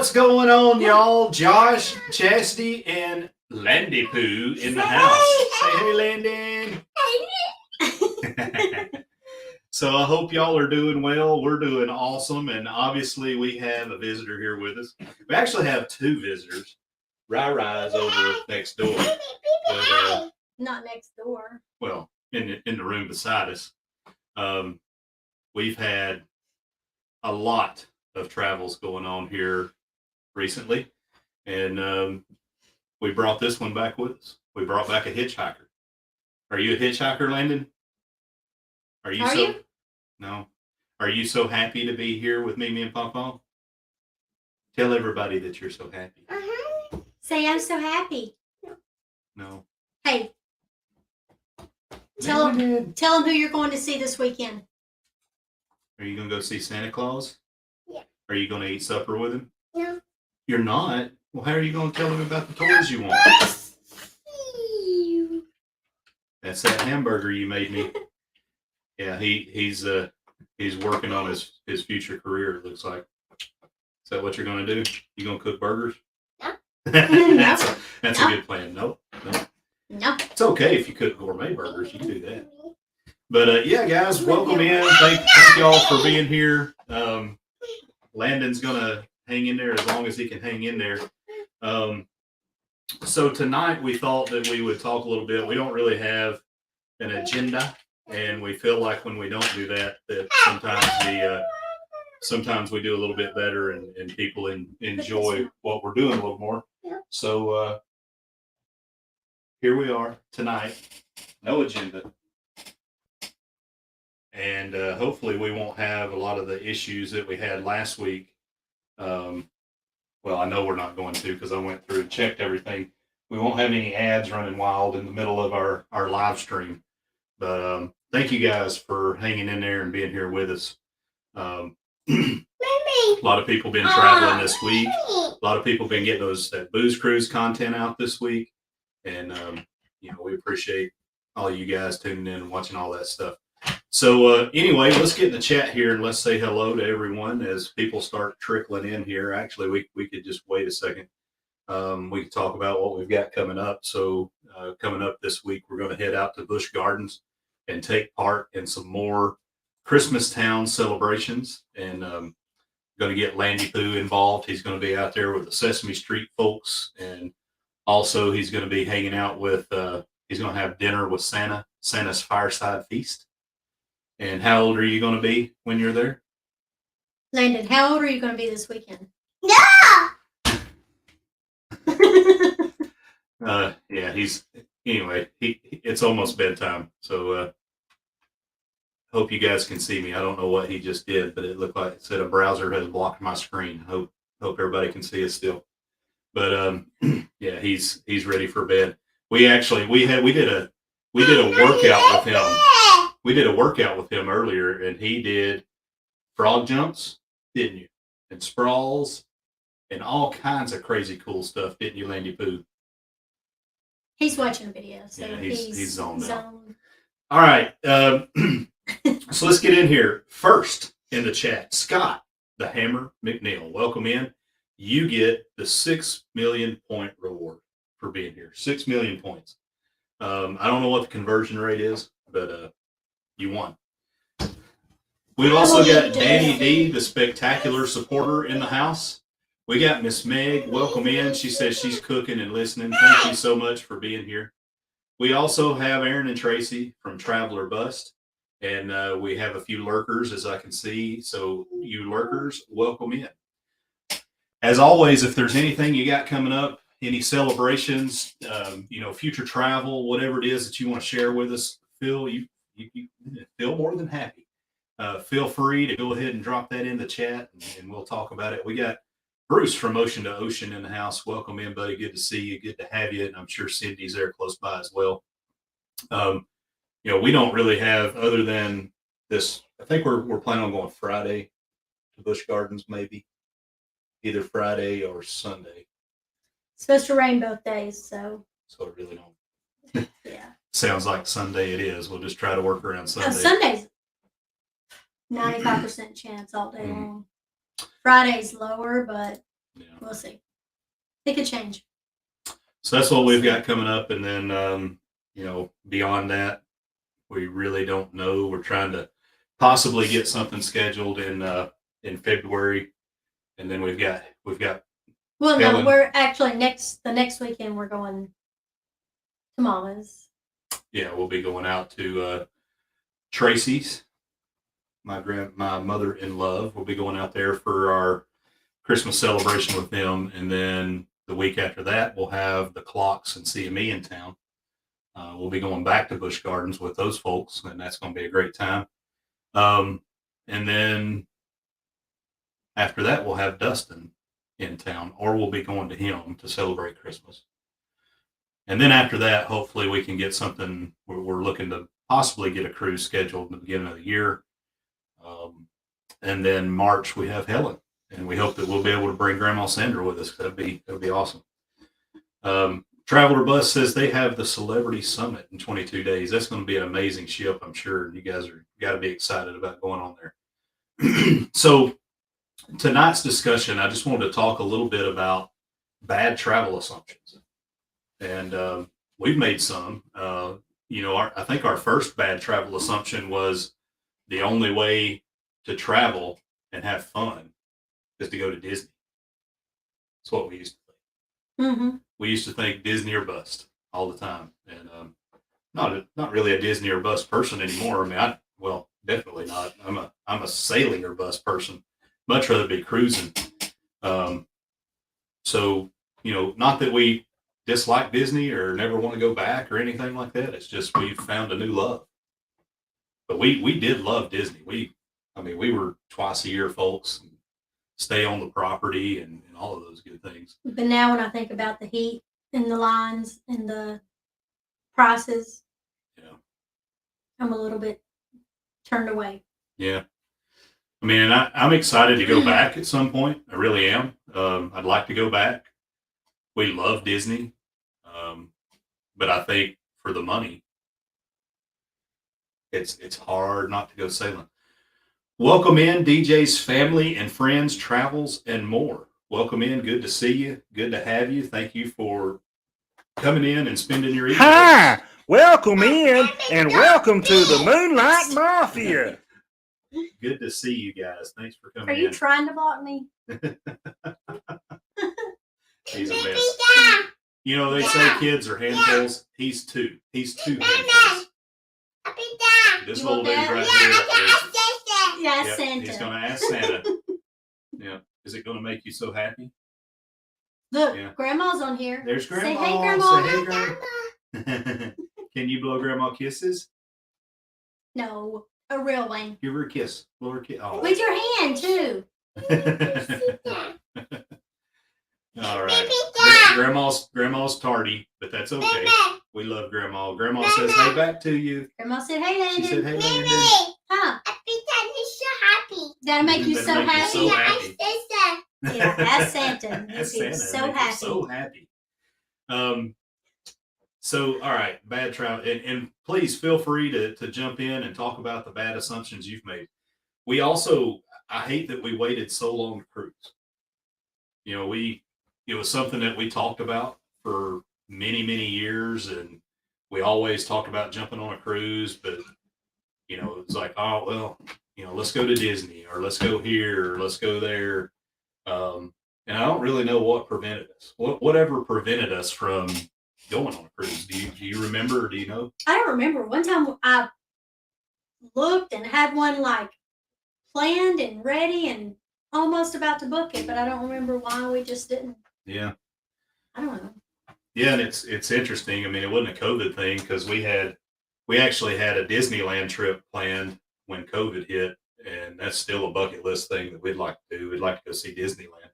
What's going on, y'all? Josh, Chastity, and Landy Poo in the house. Say hey, Landon. So I hope y'all are doing well. We're doing awesome, and obviously we have a visitor here with us. We actually have two visitors. Rai is over next door. But, not next door. Well, in the room beside us. We've had a lot of travels going on here recently, and we brought this one back with us. We brought back a hitchhiker. Are you a hitchhiker, Landon? Are you? No. Are you so happy to be here with me and Popl? Tell everybody that you're so happy. Say I'm so happy. No. Hey. Tell them who you're going to see this weekend. Are you going to go see Santa Claus? Yeah. Are you going to eat supper with him? No. You're not? Well, how are you going to tell him about the toys you want? That's that hamburger you made me. Yeah, he's working on his future career, it looks like. Is that what you're going to do? You going to cook burgers? No. That's a good plan. Nope. No. It's okay if you cook gourmet burgers. You can do that. But yeah, guys, welcome in. Thank y'all for being here. Landon's gonna hang in there as long as he can hang in there. So tonight we thought that we would talk a little bit. We don't really have an agenda, and we feel like when we don't do that, that sometimes we do a little bit better, and people enjoy what we're doing a little more. So here we are tonight. No agenda. And hopefully we won't have a lot of the issues that we had last week. Well, I know we're not going to, because I went through and checked everything. We won't have any ads running wild in the middle of our live stream. But thank you guys for hanging in there and being here with us. A lot of people been traveling this week. A lot of people been getting that Booze Cruise content out this week. And, we appreciate all you guys tuning in and watching all that stuff. So anyway, let's get in the chat here and let's say hello to everyone as people start trickling in here. Actually, we could just wait a second. We could talk about what we've got coming up. So coming up this week, we're going to head out to Busch Gardens and take part in some more Christmas Town celebrations. And going to get Landy Poo involved. He's going to be out there with the Sesame Street folks. And also he's going to be hanging out with, he's going to have dinner with Santa's Fireside Feast. And how old are you going to be when you're there? Landon, how old are you going to be this weekend? No! Yeah, it's almost bedtime. So hope you guys can see me. I don't know what he just did, but it looked like it said a browser has blocked my screen. Hope everybody can see us still. But yeah, he's ready for bed. We did a workout with him. We did a workout with him earlier, and he did frog jumps, didn't you? And sprawls, and all kinds of crazy cool stuff, didn't you, Landy Poo? He's watching a video, so yeah, he's zoned out. zoned. All right, so let's get in here. First in the chat, Scott, the Hammer McNeil, welcome in. You get the 6 million point reward for being here. 6 million points. I don't know what the conversion rate is, but you won. We've also got Danny D, the spectacular supporter in the house. We got Miss Meg. Welcome in. She says she's cooking and listening. Thank you so much for being here. We also have Aaron and Tracy from Traveler Bust. And we have a few lurkers, as I can see. So you lurkers, welcome in. As always, if there's anything you got coming up, any celebrations, future travel, whatever it is that you want to share with us, Phil, you feel more than happy. Feel free to go ahead and drop that in the chat, and we'll talk about it. We got Bruce from Ocean to Ocean in the house. Welcome in, buddy. Good to see you. Good to have you. And I'm sure Cindy's there close by as well. We don't really have, other than this, I think we're planning on going Friday to Busch Gardens, maybe either Friday or Sunday. It's supposed to rain both days, so it really don't. yeah. Sounds like Sunday it is. We'll just try to work around Sunday. Sunday's 95% chance all day long. Friday's lower, but Yeah. We'll see. It could change. So that's what we've got coming up, and then beyond that, we really don't know. We're trying to possibly get something scheduled in February, and then we've got. Well, Helen. no, we're actually the next weekend we're going to Mama's. Yeah, we'll be going out to Tracy's. My mother-in-law. We'll be going out there for our Christmas celebration with them, and then the week after that, we'll have the Clocks and CME in town. We'll be going back to Busch Gardens with those folks, and that's going to be a great time. And then after that, we'll have Dustin in town, or we'll be going to him to celebrate Christmas. And then after that, hopefully we can get something. We're looking to possibly get a cruise scheduled at the beginning of the year. And then March, we have Helen. And we hope that we'll be able to bring Grandma Sandra with us. That'd be awesome. Traveler Bus says they have the Celebrity Summit in 22 days. That's going to be an amazing ship, I'm sure. You guys got to be excited about going on there. So tonight's discussion, I just wanted to talk a little bit about bad travel assumptions. And we've made some. I think our first bad travel assumption was the only way to travel and have fun is to go to Disney. That's what we used to think. Mm-hmm. We used to think Disney or bust all the time, and not really a Disney or bust person anymore. I mean, definitely not. I'm a sailing or bust person. Much rather be cruising. So not that we dislike Disney or never want to go back or anything like that. It's just we've found a new love. But we did love Disney. We were twice a year folks. And stay on the property and all of those good things. But now when I think about the heat and the lines and the prices, I'm a little bit turned away. Yeah. I mean, I'm excited to go back at some point. I really am. I'd like to go back. We love Disney. But I think for the money, it's hard not to go sailing. Welcome in, DJ's family and friends, travels, and more. Welcome in. Good to see you. Good to have you. Thank you for coming in and spending your evening. Hi, welcome in, and welcome to the Moonlight Mafia. Good to see you guys. Thanks for coming Are you in. trying to block me? He's a mess. They say kids are handfuls. He's two. He's two handfuls. This little dude right here. Yeah, Yep, Santa. he's going to ask Santa. Yeah. Is it going to make you so happy? Look, Yeah. Grandma's on here. There's Grandma. Say hey, Grandma. Say hey, Grandma. Can you blow Grandma kisses? No, a real one. Give her a kiss. Blow her kiss. Oh. With your hand, too. All right. Grandma's tardy, but that's okay. We love Grandma. Grandma says hey back to you. Grandma said, hey, Landon. She said hey, Landon. Huh? That'll make you so That'll make you happy. so happy. Yeah, ask Santa. Ask He'll be Santa. so Make you happy. So happy. So, all right, bad travel. And please feel free to jump in and talk about the bad assumptions you've made. We also, I hate that we waited so long to cruise. It was something that we talked about for many, many years, and we always talked about jumping on a cruise, but it's like, oh, well, let's go to Disney, or let's go here, or let's go there. And I don't really know what prevented us. Whatever prevented us from going on a cruise. Do you remember, or do you know? I don't remember. One time I looked and had one like planned and ready and almost about to book it, but I don't remember why we just didn't. Yeah. I don't know. Yeah, and it's interesting. I mean, it wasn't a COVID thing because we actually had a Disneyland trip planned when COVID hit, and that's still a bucket list thing that we'd like to do. We'd like to go see Disneyland.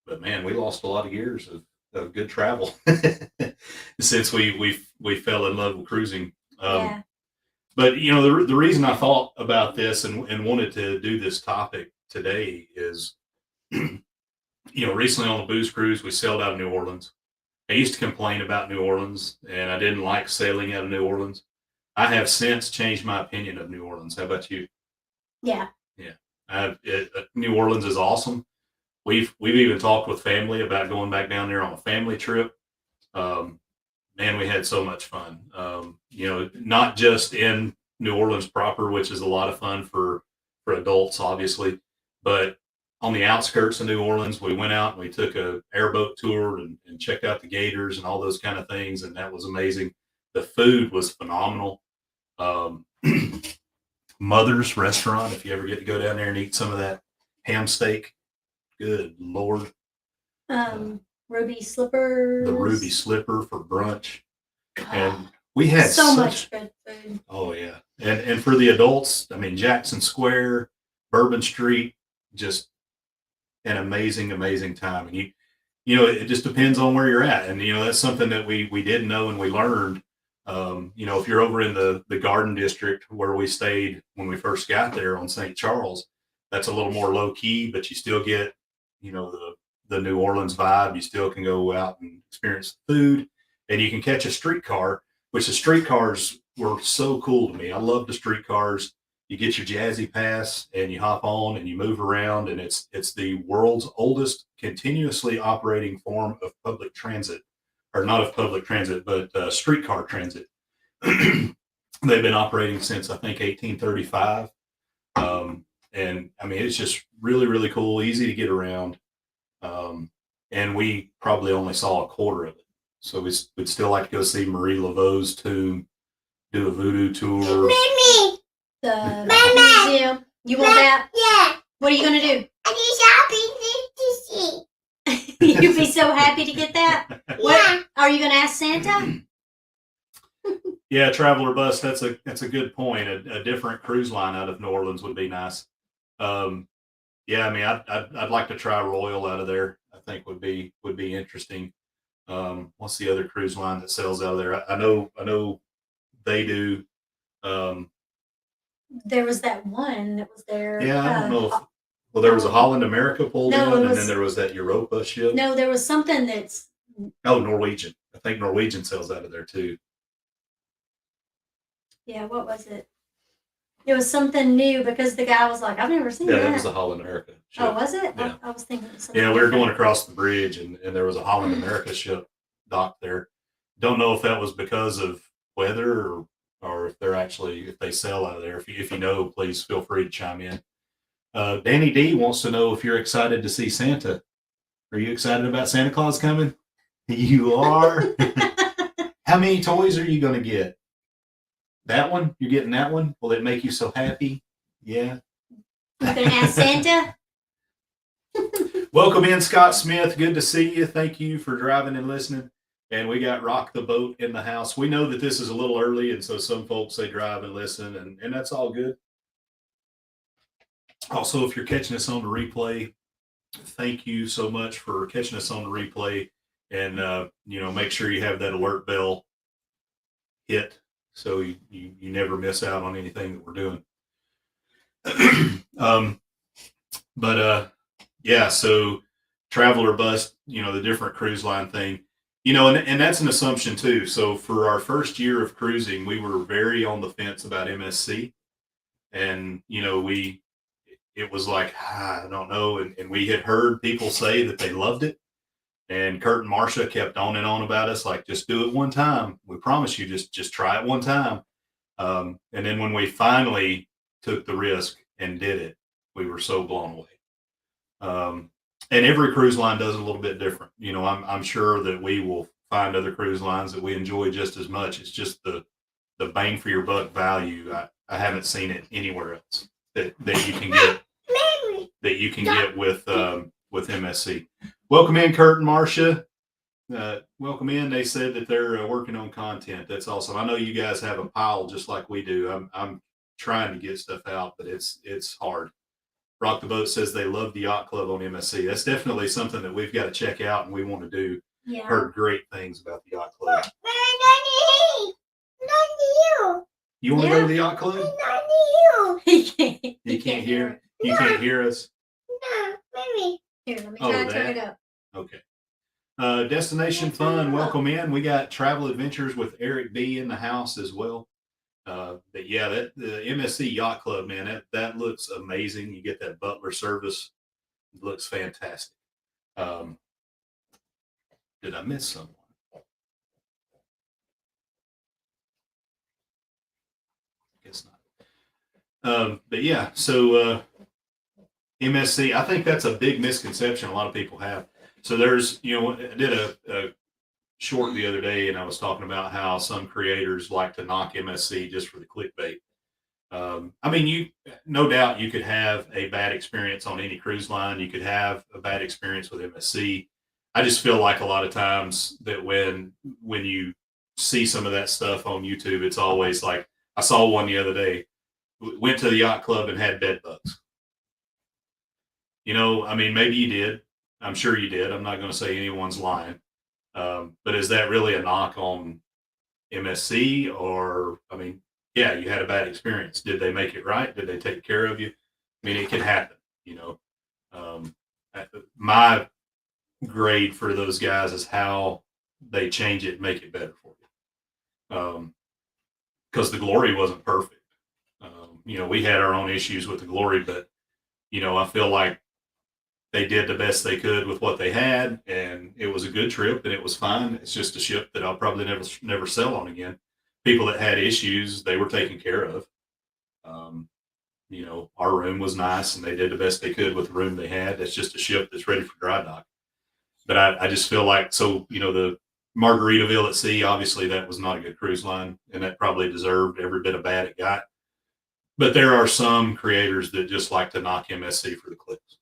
But man, we lost a lot of years of good travel since we fell in love with cruising. Yeah. But the reason I thought about this and wanted to do this topic today is, recently on the booze cruise, we sailed out of New Orleans. I used to complain about New Orleans, and I didn't like sailing out of New Orleans. I have since changed my opinion of New Orleans. How about you? Yeah. Yeah. New Orleans is awesome. we've even talked with family about going back down there on a family trip. Man, we had so much fun. Not just in New Orleans proper, which is a lot of fun for adults, obviously, but on the outskirts of New Orleans, we went out and we took a airboat tour and checked out the gators and all those kind of things, and that was amazing. The food was phenomenal. Mother's Restaurant, if you ever get to go down there and eat some of that ham steak, good Lord. Ruby Slippers. The Ruby Slipper for brunch. Oh, And we had so much good food. Oh yeah. And for the adults, I mean, Jackson Square, Bourbon Street, just an amazing, amazing time. And it just depends on where you're at. And that's something that we didn't know and we learned. If you're over in the Garden District where we stayed when we first got there on St. Charles, that's a little more low key, but you still get, the New Orleans vibe. You still can go out and experience the food, and you can catch a streetcar, which the streetcars were so cool to me. I love the streetcars. You get your Jazzy Pass and you hop on and you move around, and it's the world's oldest continuously operating form of public transit, or not of public transit, but streetcar transit. They've been operating since, I think, 1835. And I mean, it's just really, really cool, easy to get around. And we probably only saw a quarter of it. So we'd still like to go see Marie Laveau's tomb, do a voodoo tour. The museum. You want that? Yeah. What are you going to do? I need shopping to see. You'd be so happy to get that. What are you going to ask Santa? Yeah, Traveler Bus. That's a good point. A different cruise line out of New Orleans would be nice. Yeah, I mean, I'd like to try Royal out of there. I think would be interesting. What's the other cruise line that sails out of there? I know they do. There was that one that was there. Yeah, I don't know. Well, there was a Holland America pulled in, and then there was that Europa ship. No, there was something that's. Oh, Norwegian. I think Norwegian sails out of there too. Yeah, what was it? It was something new because the guy was like, I've never seen Yeah, that. that was a Holland America ship. Oh, was it? Yeah. I was thinking of something. Yeah, we were going different. across the bridge, and there was a Holland America ship docked there. Don't know if that was because of weather or if they sail out of there. If you know, please feel free to chime in. Danny D wants to know if you're excited to see Santa. Are you excited about Santa Claus coming? You are. How many toys are you going to get? That one? You're getting that one? Will it make you so happy? Yeah. You gonna ask Santa? Welcome in, Scott Smith. Good to see you. Thank you for driving and listening. And we got Rock the Boat in the house. We know that this is a little early, and so some folks, they drive and listen, and that's all good. Also, if you're catching us on the replay, thank you so much for catching us on the replay. And, make sure you have that alert bell hit so you never miss out on anything that we're doing. Yeah, so Traveler Bus, the different cruise line thing, and that's an assumption too. So for our first year of cruising, we were very on the fence about MSC, and it was like, I don't know, and we had heard people say that they loved it, and Kurt and Marcia kept on and on about us, like, just do it one time. We promise you, just try it one time. And then when we finally took the risk and did it, we were so blown away. And every cruise line does it a little bit different. I'm sure that we will find other cruise lines that we enjoy just as much. It's just the bang for your buck value. I haven't seen it anywhere else that you can get with MSC. Welcome in, Kurt and Marcia. Welcome in. They said that they're working on content. That's awesome. I know you guys have a pile just like we do. I'm trying to get stuff out, but it's hard. Rock the Boat says they love the yacht club on MSC. That's definitely something that we've got to check out and we want to do. Yeah. Heard great things about the yacht club. Not you. You want to go to the yacht club? Not you. He can't hear. You can't hear us? No, maybe. Here, let me Oh, try to turn that? it up. Okay. Destination Fun, welcome in. We got Travel Adventures with Eric B in the house as well. But yeah, the MSC Yacht Club, man, that looks amazing. You get that butler service. It looks fantastic. Did I miss someone? Guess not. But yeah, so MSC, I think that's a big misconception a lot of people have. So there's, I did a short the other day, and I was talking about how some creators like to knock MSC just for the clickbait. I mean, no doubt you could have a bad experience on any cruise line. You could have a bad experience with MSC. I just feel like a lot of times that when you see some of that stuff on YouTube, it's always like, I saw one the other day, went to the yacht club and had bed bugs. I mean, maybe you did. I'm sure you did. I'm not going to say anyone's lying. But is that really a knock on MSC? Or, I mean, yeah, you had a bad experience. Did they make it right? Did they take care of you? I mean, it can happen, My grade for those guys is how they change it and make it better for you. Because the Glory wasn't perfect. We had our own issues with the Glory, but, I feel like they did the best they could with what they had, and it was a good trip, and it was fine. It's just a ship that I'll probably never sell on again. People that had issues, they were taken care of. Our room was nice, and they did the best they could with the room they had. That's just a ship that's ready for dry dock. But I just feel like, the Margaritaville at sea, obviously that was not a good cruise line, and that probably deserved every bit of bad it got. But there are some creators that just like to knock MSC for the clicks,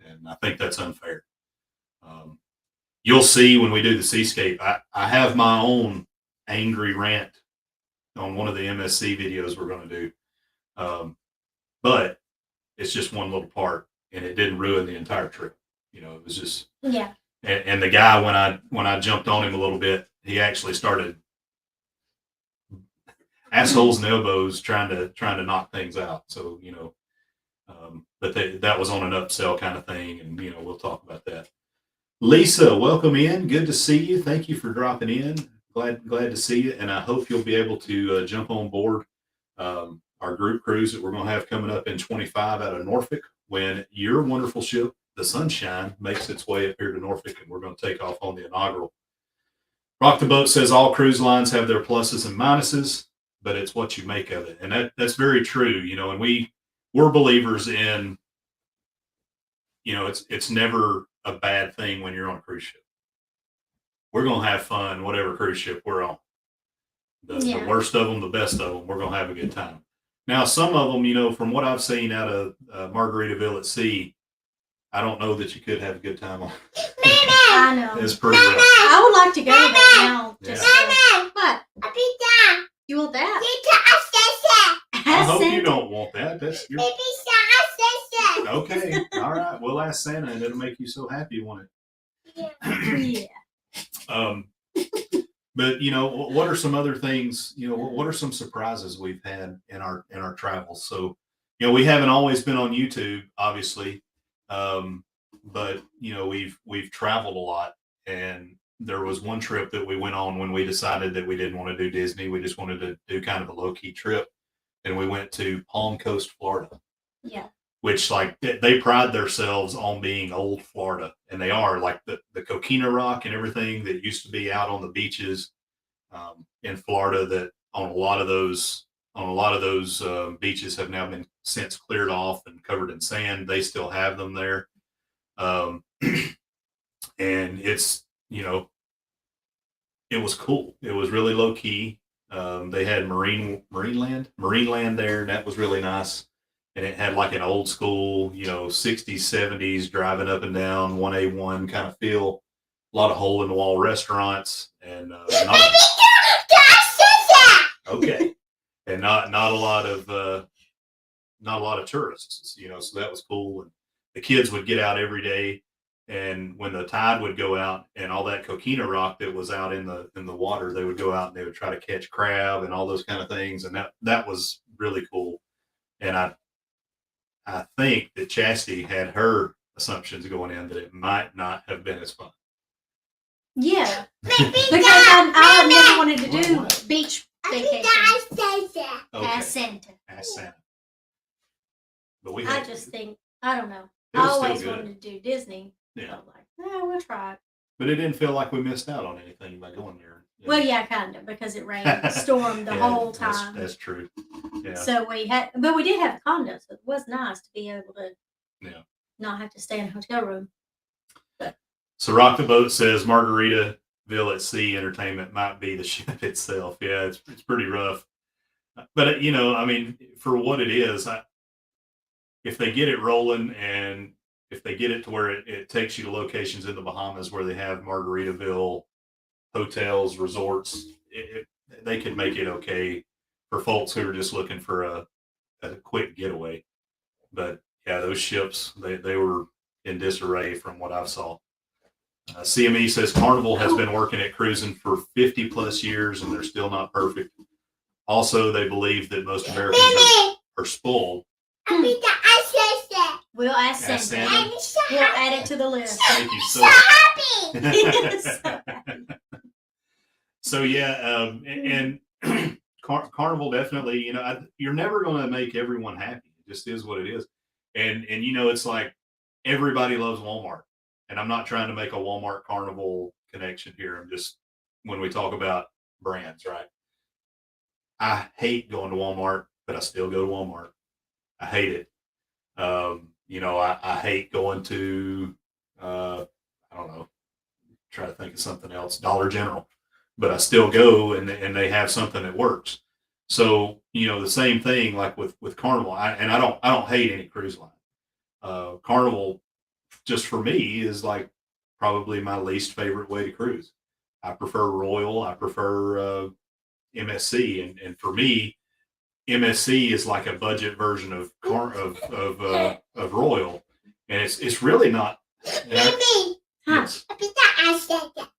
and I think that's unfair. You'll see when we do the Seascape, I have my own angry rant on one of the MSC videos we're going to do. But it's just one little part, and it didn't ruin the entire trip. It was just, yeah. And the guy, when I jumped on him a little bit, he actually started assholes and elbows trying to knock things out. So, but that was on an upsell kind of thing, and we'll talk about that. Lisa, welcome in. Good to see you. Thank you for dropping in. Glad to see you, and I hope you'll be able to jump on board our group cruise that we're going to have coming up in 25 out of Norfolk when your wonderful ship, the Sunshine, makes its way up here to Norfolk, and we're going to take off on the inaugural. Rock the Boat says all cruise lines have their pluses and minuses, but it's what you make of it, and that's very true. And we're believers in, it's never a bad thing when you're on a cruise ship. We're going to have fun, whatever cruise ship we're on. The worst of them, the best of them, we're going to have a good time. Now, some of them, from what I've seen out of Margaritaville at sea, I don't know that you could have a good time on. I know. It's pretty rough. I would like to go there now. Yeah. What? You want that? I hope you don't want that. That's your... Okay. All right. We'll ask Santa, and it'll make you so happy, won't it? Yeah. But what are some other things? What are some surprises we've had in our travels? So, we haven't always been on YouTube, obviously, but we've traveled a lot, and there was one trip that we went on when we decided that we didn't want to do Disney. We just wanted to do kind of a low key trip, and we went to Palm Coast, Florida. Yeah. Which, like, they pride themselves on being old Florida, and they are, like the coquina rock and everything that used to be out on the beaches in Florida. That on a lot of those beaches have now been since cleared off and covered in sand. They still have them there, and it's it was cool. It was really low key. They had marine land there, and that was really nice. And it had like an old school, 60s, 70s driving up and down 1A1 kind of feel. A lot of hole in the wall restaurants, and okay, and not a lot of tourists, so that was cool. And the kids would get out every day, and when the tide would go out and all that coquina rock that was out in the water, they would go out and they would try to catch crab and all those kind of things, and that was really cool. And I think that Chastity had her assumptions going in that it might not have been as fun. Yeah. Because I never wanted to do What? beach vacation. Ask Santa. Ask Santa. But we I had, just think, I don't know. it I was still always good. wanted to do Disney. Yeah. So like, Yeah, we'll try. But it didn't feel like we missed out on anything by going there. Well, yeah, kind of, because it rained, stormed the Yeah, whole time. That's true. Yeah. So we did have a condo, so it was nice to be able to not have to stay in a hotel room. So Rock the Boat says Margaritaville at Sea entertainment might be the ship itself. Yeah, it's pretty rough. But, you know, I mean, for what it is, if they get it rolling and if they get it to where it takes you to locations in the Bahamas where they have Margaritaville hotels, resorts, they could make it okay for folks who are just looking for a quick getaway. But yeah, those ships, they were in disarray from what I saw. CME says Carnival has been working at cruising for 50 plus years and they're still not perfect. Also, they believe that most Americans are spoiled. We'll ask Santa. We'll add it to the list. Thank you. So happy. So happy. So yeah, and Carnival definitely, you know, you're never going to make everyone happy. It just is what it is. And you know, it's like everybody loves Walmart. And I'm not trying to make a Walmart Carnival connection here. I'm just, when we talk about brands, right? I hate going to Walmart, but I still go to Walmart. I hate it. You know, I hate going to, I don't know, try to think of something else, Dollar General, but I still go and they have something that works. So, you know, the same thing like with Carnival. I don't hate any cruise line. Carnival, just for me, is like probably my least favorite way to cruise. I prefer Royal. I prefer MSC, and for me, MSC is like a budget version of Royal, and it's really not. Mimi. Yes.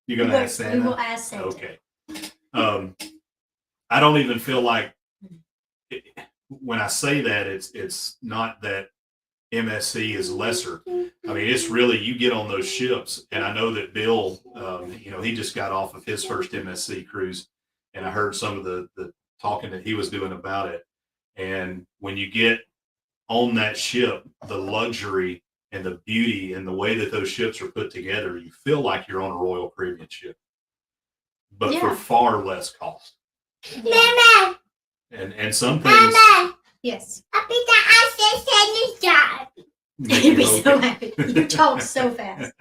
You're gonna ask Santa. We will ask Santa. Okay. I don't even feel like when I say that it's not that MSC is lesser. I mean, it's really, you get on those ships, and I know that Bill, you know, he just got off of his first MSC cruise, and I heard some of the talking that he was doing about it. And when you get on that ship, the luxury and the beauty and the way that those ships are put together, you feel like you're on a Royal Caribbean ship, but for far less cost. Mama. And some things. Mama. Yes. make You'd you be so okay. happy. You talk so fast.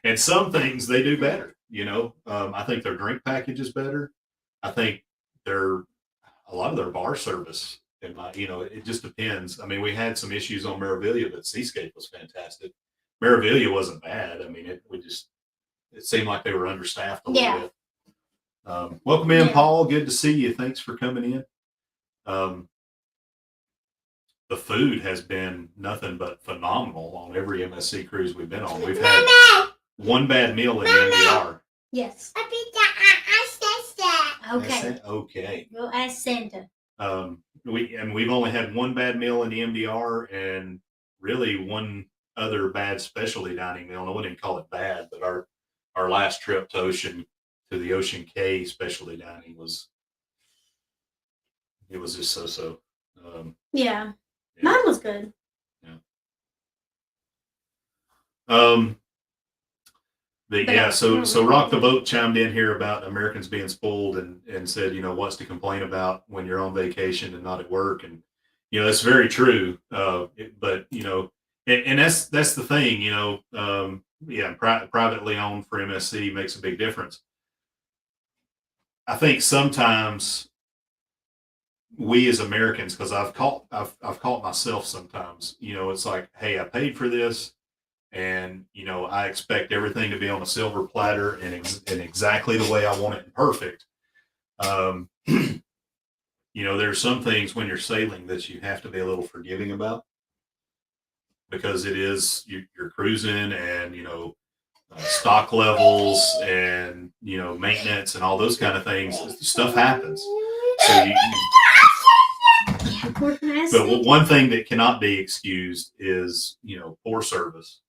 And some things they do better. You know, I think their drink package is better. I think a lot of their bar service, you know, it just depends. I mean, we had some issues on Meraviglia, but Seascape was fantastic. Meraviglia wasn't bad. I mean, it seemed like they were understaffed a little bit. Welcome in, Paul. Good to see you. Thanks for coming in. The food has been nothing but phenomenal on every MSC cruise we've been on. We've had one bad meal in the MDR. Yes. Okay. Okay. We'll ask Santa. We've only had one bad meal in the MDR and really one other bad specialty dining meal. And I wouldn't even call it bad, but our last trip to the Ocean K specialty dining was just so. Yeah. Mine was good. So Rock the Boat chimed in here about Americans being spoiled and said, you know, what's to complain about when you're on vacation and not at work. And, you know, that's very true. But, you know, and that's the thing, you know, privately owned for MSC makes a big difference. I think sometimes we as Americans, because I've caught myself sometimes, you know, it's like, hey, I paid for this, and you know, I expect everything to be on a silver platter and exactly the way I want it and perfect. You know, there's some things when you're sailing that you have to be a little forgiving about, because it is you're cruising, and you know, stock levels and you know, maintenance and all those kind of things. Stuff happens. So but one thing that cannot be excused is, you know, poor service.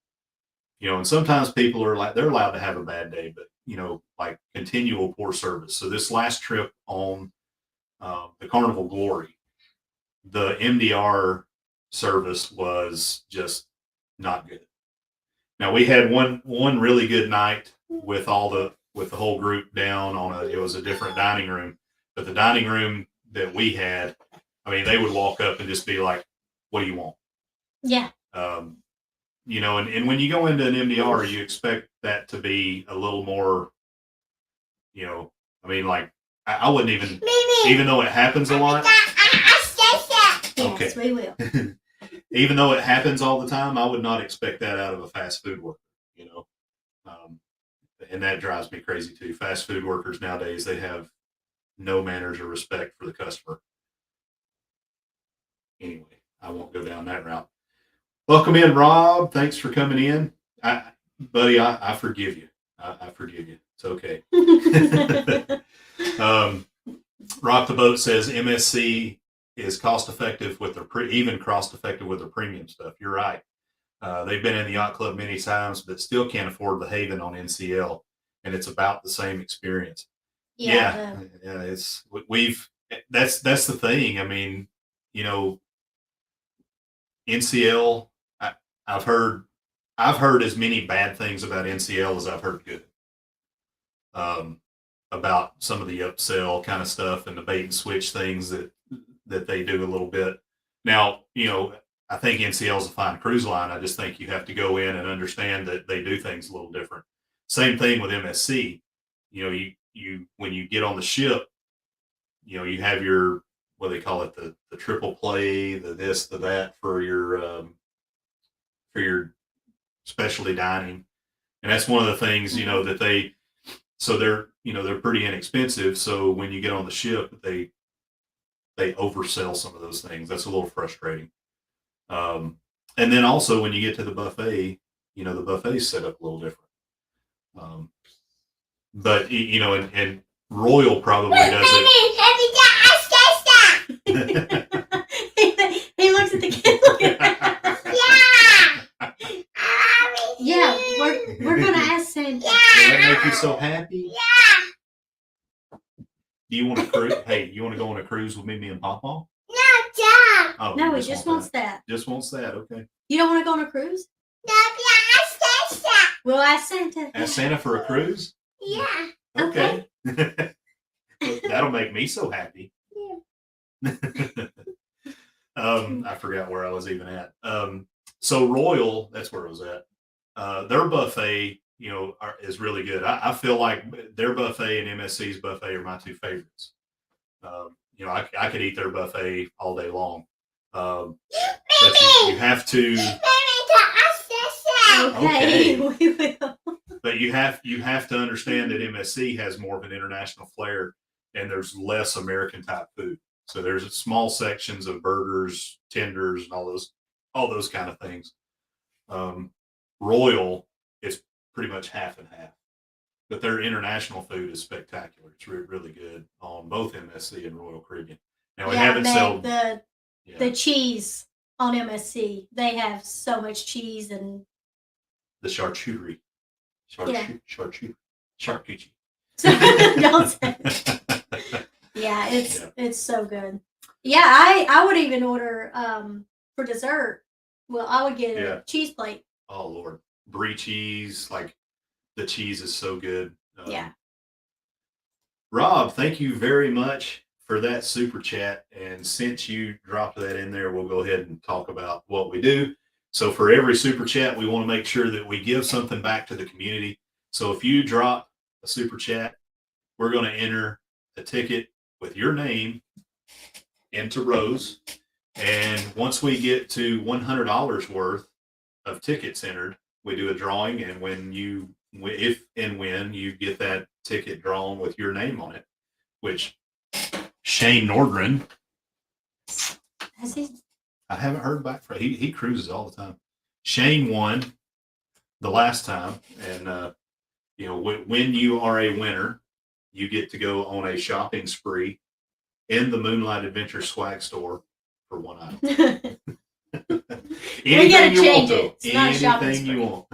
You know, and sometimes people are like, they're allowed to have a bad day, but you know, like continual poor service. So this last trip on the Carnival Glory, the MDR service was just not good. Now we had one really good night with the whole group down on it was a different dining room, but the dining room that we had, I mean, they would walk up and just be like, "What do you want?" Yeah. You know, and when you go into an MDR, you expect that to be a little more, you know, I mean, like I wouldn't even though it happens a lot. Yes, we will. Even though it happens all the time, I would not expect that out of a fast food worker, you know. And that drives me crazy too. Fast food workers nowadays, they have no manners or respect for the customer. Anyway, I won't go down that route. Welcome in, Rob. Thanks for coming in. Buddy, I forgive you. I forgive you. It's okay. Rock the Boat says MSC is cost effective with their even cost effective with their premium stuff. You're right. They've been in the yacht club many times, but still can't afford the Haven on NCL, and it's about the same experience. Yeah, it's that's the thing. I mean, you know, NCL. I've heard as many bad things about NCL as I've heard good. About some of the upsell kind of stuff and the bait and switch things that they do a little bit. Now, you know, I think NCL is a fine cruise line. I just think you have to go in and understand that they do things a little different. Same thing with MSC. You know, you when you get on the ship, you know, you have your, what do they call it, the triple play, the this, the that for your specialty dining. And that's one of the things, you know, that they're pretty inexpensive. So when you get on the ship, they oversell some of those things. That's a little frustrating. And then also when you get to the buffet, you know, the buffet's set up a little different. But you know, and Royal probably does it. He looks at the kid. Yeah, we're gonna ask Santa. Does that make you so happy? Yeah. Do you want to cruise? Hey, you want to go on a cruise with me and Popl? No, John. Oh, No, you he just wants that. Just wants that. Okay. You don't want to go on a cruise? No, yeah, We'll ask Santa. Ask Santa for a cruise? yeah. Okay. That'll make me so happy. Yeah. I forgot where I was even at. So Royal, that's where I was at. Their buffet, you know, is really good. I feel like their buffet and MSC's buffet are my two favorites. You know, I could eat their buffet all day long. But you have to. Okay, we will. But you have to understand that MSC has more of an international flair, and there's less American type food. So there's small sections of burgers, tenders, and all those kind of things. Royal, it's pretty much half and half. But their international food is spectacular. It's really good on both MSC and Royal Caribbean. Now we haven't sold the cheese on MSC. They have so much cheese and the charcuterie. Charcuterie. Don't say it. Yeah, it's so good. Yeah, I would even order for dessert. Well, I would get a cheese plate. Oh Lord, brie cheese, like the cheese is so good. Yeah. Rob, thank you very much for that super chat. And since you dropped that in there, we'll go ahead and talk about what we do. So for every super chat, we want to make sure that we give something back to the community. So if you drop a super chat, we're going to enter a ticket with your name into Rose. And once we get to $100 worth of tickets entered, we do a drawing. And if and when you get that ticket drawn with your name on it, which Shane Nordgren, has he? I haven't heard back from. He cruises all the time. Shane won the last time, and you know, when you are a winner, you get to go on a shopping spree in the Moonlight Adventures swag store for one item. We gotta change it. It's not a shopping Anything spree. you want.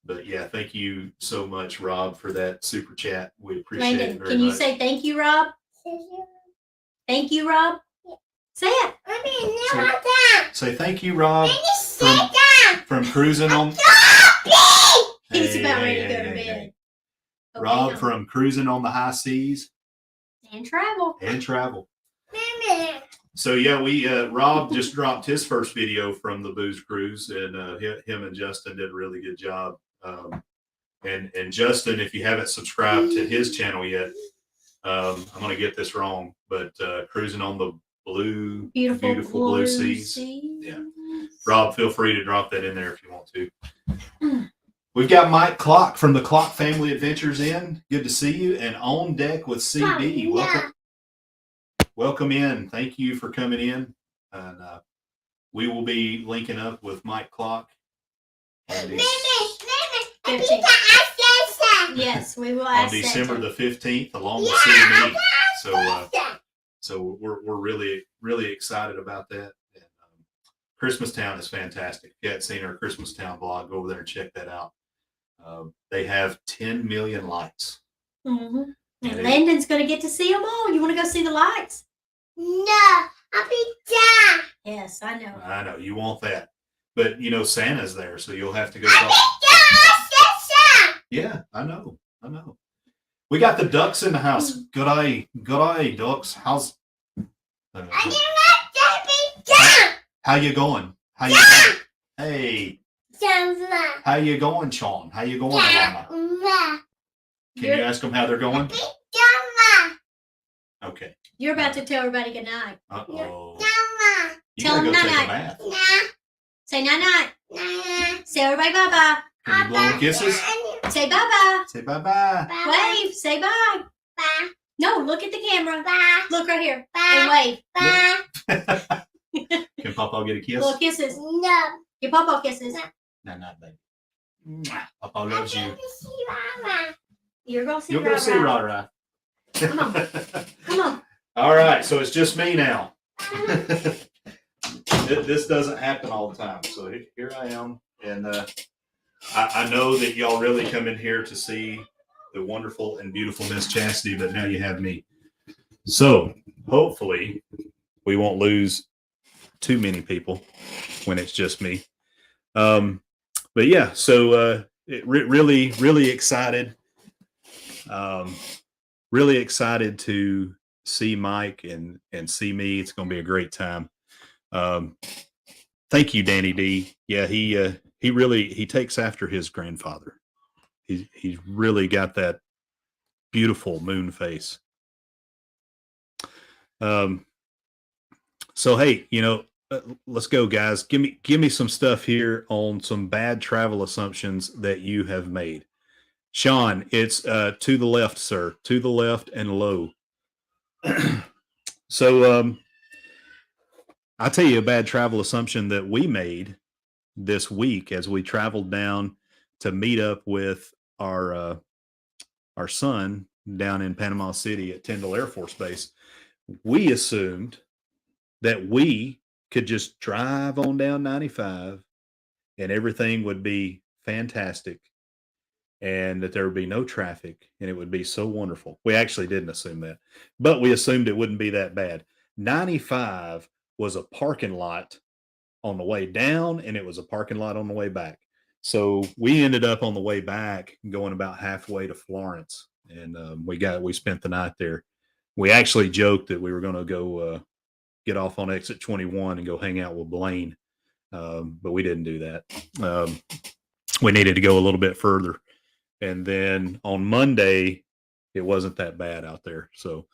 But yeah, thank you so much, Rob, for that super chat. We appreciate it very Can you much. say thank you, Rob? Thank you, Rob. Yeah. Say it. Mommy, Say thank you, Rob. Say that. from cruising on. He's Hey, about ready hey, to go hey, to hey, bed. hey. Okay, Rob no. from cruising on the high seas And travel. and travel. So yeah, we Rob just dropped his first video from the booze cruise, and him and Justin did a really good job. And Justin, if you haven't subscribed to his channel yet, I'm gonna get this wrong, but cruising on the beautiful blue seas. Yeah. Rob, feel free to drop that in there if you want to. We've got Mike Clock from the Clock Family Adventures in. Good to see you. And on deck with CB. Welcome in. Thank you for coming in. And we will be linking up with Mike Clock. Yes, we will On ask December Santa. the 15th, along with CB. So we're really, really excited about that. And, Christmastown is fantastic. If you haven't seen our Christmastown vlog, go over there and check that out. They have 10 million lights. Mm-hmm. And Landon's going to get to see them all. You want to go see the lights? No, I'll be done. Yes, I know. I know you want that, but you know Santa's there, so you'll have to go. Yeah, I know. We got the ducks in the house. Good eye, ducks. How's? How you going? How you going? Hey, how you going, Sean? How you going, Alana? Can you ask them how they're going? Okay. You're about to tell everybody good night. Uh-oh. You Tell gotta go them take a night-night. bath. Say night-night. Say everybody bye-bye. Can you blow them kisses? Say bye-bye. Say bye-bye. Wave. Say bye. No, look at the camera. Look right here. And wave. Can Papa get a kiss? Little kisses. No. Your papa kisses. No, not baby. Mwah. Papa loves you. You're going to see You'll go see Rara. Come on. Come on. All right, so it's just me now. This doesn't happen all the time. So here I am. And I know that y'all really come in here to see the wonderful and beautiful Miss Chastity, but now you have me. So hopefully we won't lose too many people when it's just me. But yeah, so really excited. Really excited to see Mike and see me. It's going to be a great time. Thank you, Danny D. Yeah, he really takes after his grandfather. He's really got that beautiful moon face. So hey, let's go, guys. Give me some stuff here on some bad travel assumptions that you have made. Sean, it's to the left, sir. To the left and low. So I'll tell you a bad travel assumption that we made this week as we traveled down to meet up with our son down in Panama City at Tyndall Air Force Base. We assumed that we could just drive on down 95 and everything would be fantastic and that there would be no traffic and it would be so wonderful. We actually didn't assume that, but we assumed it wouldn't be that bad. 95 was a parking lot on the way down and it was a parking lot on the way back. So we ended up on the way back going about halfway to Florence, and we spent the night there. We actually joked that we were going to go get off on exit 21 and go hang out with Blaine, but we didn't do that. We needed to go a little bit further. And then on Monday, it wasn't that bad out there. So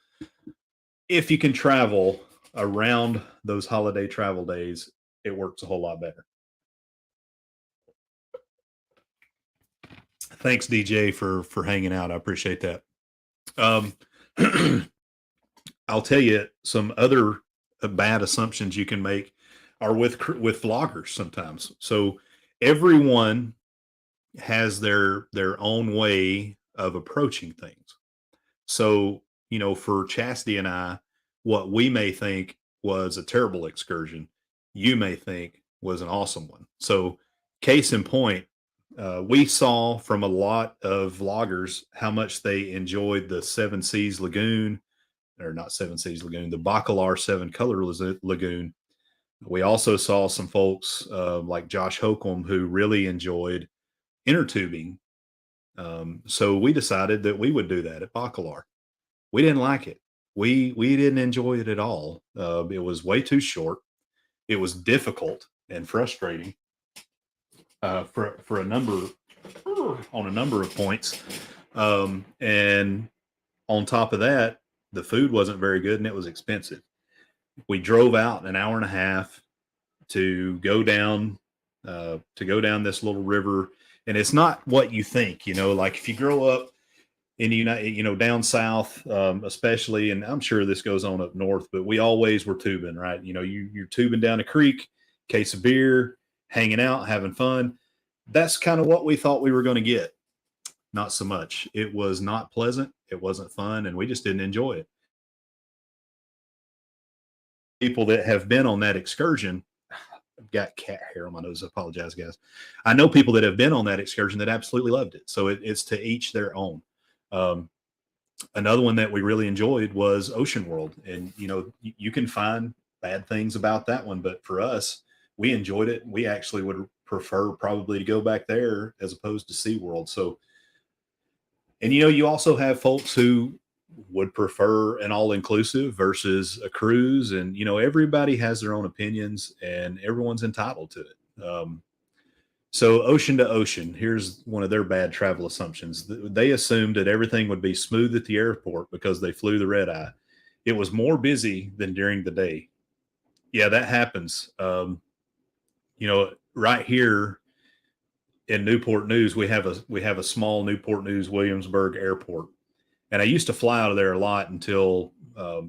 if you can travel around those holiday travel days, it works a whole lot better. Thanks, DJ, for hanging out. I appreciate that. I'll tell you some other bad assumptions you can make are with vloggers sometimes. So everyone has their own way of approaching things. So, for Chastity and I, what we may think was a terrible excursion, you may think was an awesome one. So case in point, we saw from a lot of vloggers how much they enjoyed the Seven Seas Lagoon, or not Seven Seas Lagoon, the Bacalar Seven Color Lagoon We also saw some folks like Josh Holcomb who really enjoyed inner tubing. So we decided that we would do that at Bacalar. We didn't like it. We didn't enjoy it at all. It was way too short. It was difficult and frustrating for a number on a number of points. And on top of that, the food wasn't very good and it was expensive. We drove out an hour and a half to go down this little river, and it's not what you think. Like if you grow up in the United, down south, especially, and I'm sure this goes on up north, but we always were tubing, right? You're tubing down a creek, case of beer, hanging out, having fun. That's kind of what we thought we were going to get. Not so much. It was not pleasant. It wasn't fun, and we just didn't enjoy it. People that have been on that excursion, I've got cat hair on my nose. I apologize, guys. I know people that have been on that excursion that absolutely loved it. So it's to each their own. Another one that we really enjoyed was Ocean World. And, you can find bad things about that one. But for us, we enjoyed it. We actually would prefer probably to go back there as opposed to SeaWorld. So, and, you also have folks who would prefer an all-inclusive versus a cruise. And, everybody has their own opinions and everyone's entitled to it. So ocean to ocean, here's one of their bad travel assumptions. They assumed that everything would be smooth at the airport because they flew the red eye. It was more busy than during the day. Yeah, that happens. Right here in Newport News, we have a small Newport News Williamsburg airport. And I used to fly out of there a lot until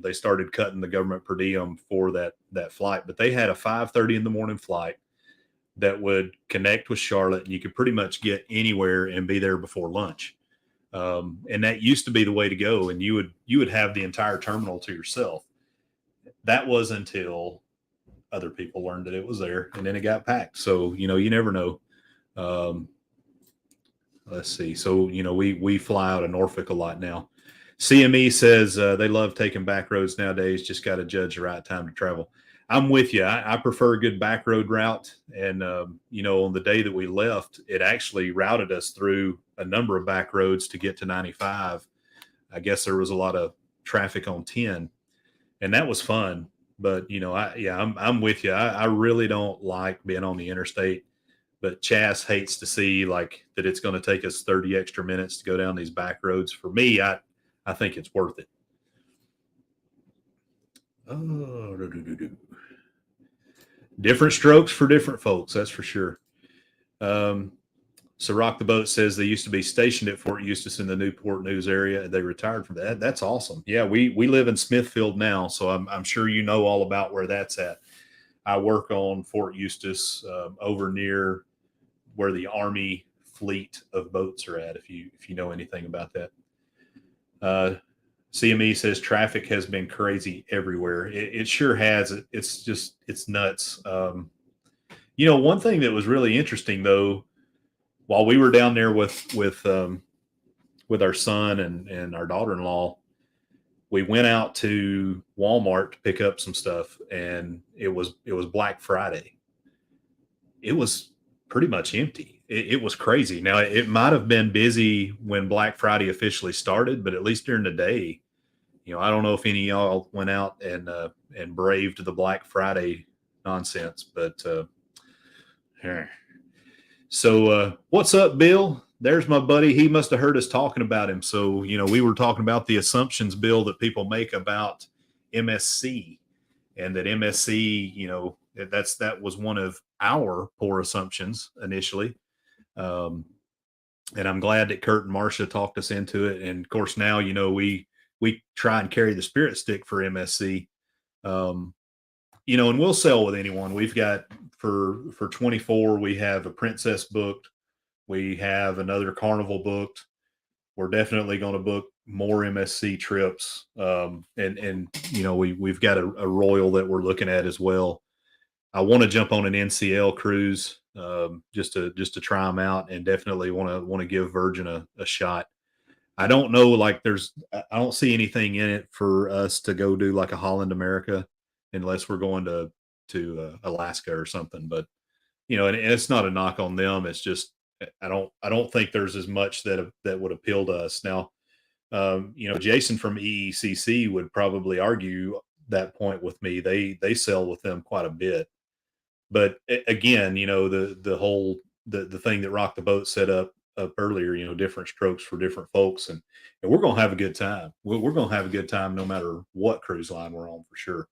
they started cutting the government per diem for that flight. But they had a 5:30 in the morning flight that would connect with Charlotte, and you could pretty much get anywhere and be there before lunch. And that used to be the way to go. And you would have the entire terminal to yourself. That was until other people learned that it was there, and then it got packed. So, you never know. Let's see. So, we fly out of Norfolk a lot now. CME says they love taking back roads nowadays. Just got to judge the right time to travel. I'm with you. I prefer a good back road route. And, on the day that we left, it actually routed us through a number of back roads to get to 95. I guess there was a lot of traffic on 10, and that was fun. But, I'm with you. I really don't like being on the interstate. But Chas hates to see like that it's going to take us 30 extra minutes to go down these back roads. For me, I think it's worth it. Oh, different strokes for different folks, that's for sure. So Rock the Boat says they used to be stationed at Fort Eustis in the Newport News area. They retired from that. That's awesome. Yeah, we live in Smithfield now, so I'm sure you know all about where that's at. I work on Fort Eustis over near where the Army fleet of boats are at, if you know anything about that. CME says traffic has been crazy everywhere. It sure has. It's nuts. One thing that was really interesting though, while we were down there with our son and our daughter-in-law, we went out to Walmart to pick up some stuff, and it was Black Friday. It was pretty much empty. It was crazy. Now, it might have been busy when Black Friday officially started, but at least during the day, I don't know if any of y'all went out and braved the Black Friday nonsense, but so what's up, Bill? There's my buddy. He must have heard us talking about him. So, we were talking about the assumptions, Bill, that people make about MSC, and that MSC, that was one of our poor assumptions initially. And I'm glad that Kurt and Marcia talked us into it. And of course, now, we try and carry the spirit stick for MSC, and we'll sell with anyone. We've got for 24, we have a Princess booked. We have another Carnival booked. We're definitely going to book more MSC trips. We've got a Royal that we're looking at as well. I want to jump on an NCL cruise just to try them out, and definitely want to give Virgin a shot. I don't know, I don't see anything in it for us to go do like a Holland America unless we're going to to Alaska or something. But and it's not a knock on them. It's just I don't think there's as much that would appeal to us now. Jason from EECC would probably argue that point with me. They sell with them quite a bit, but again, the whole the thing that Rock the Boat set up earlier, different strokes for different folks, and we're gonna have a good time. We're gonna have a good time no matter what cruise line we're on for sure.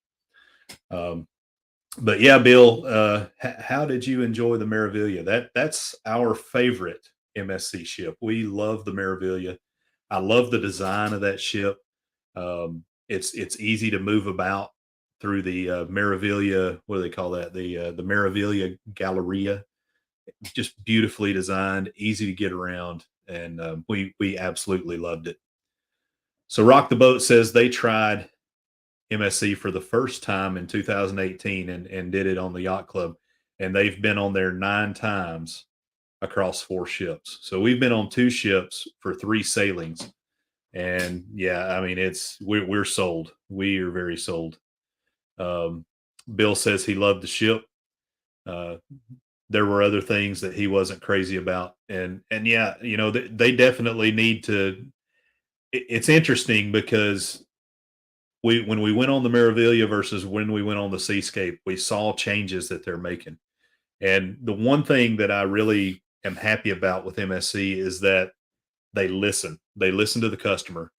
But yeah, Bill, how did you enjoy the Meraviglia? That's our favorite MSC ship. We love the Meraviglia. I love the design of that ship. It's easy to move about through the Meraviglia. What do they call that? The Meraviglia Galleria. Just beautifully designed, easy to get around, and we absolutely loved it. So Rock the Boat says they tried MSC for the first time in 2018 and did it on the Yacht Club, and they've been on there 9 times across 4 ships. So we've been on 2 ships for 3 sailings, and yeah, I mean we're sold. We are very sold. Bill says he loved the ship. There were other things that he wasn't crazy about, and yeah, they definitely need to. It's interesting because when we went on the Meraviglia versus when we went on the Seascape, we saw changes that they're making. And the one thing that I really am happy about with MSC is that they listen. They listen to the customer.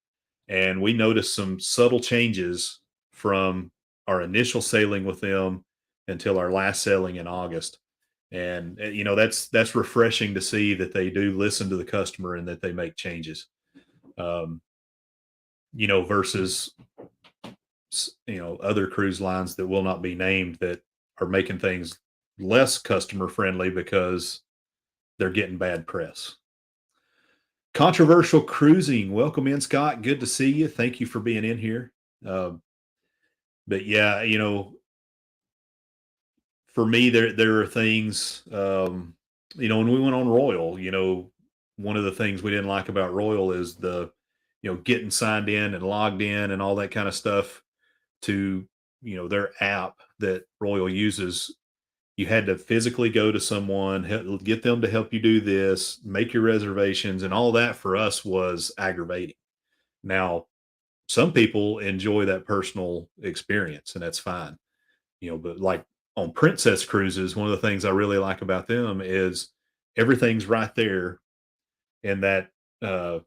And we noticed some subtle changes from our initial sailing with them until our last sailing in August. And that's refreshing to see that they do listen to the customer and that they make changes. Versus other cruise lines that will not be named that are making things less customer friendly because they're getting bad press. Controversial cruising. Welcome in, Scott. Good to see you. Thank you for being in here. But yeah, for me, there are things, when we went on Royal, one of the things we didn't like about Royal is the, getting signed in and logged in and all that kind of stuff to, their app that Royal uses. You had to physically go to someone, get them to help you do this, make your reservations, and all that for us was aggravating. Now, some people enjoy that personal experience, and that's fine. But like on Princess Cruises, one of the things I really like about them is everything's right there in that I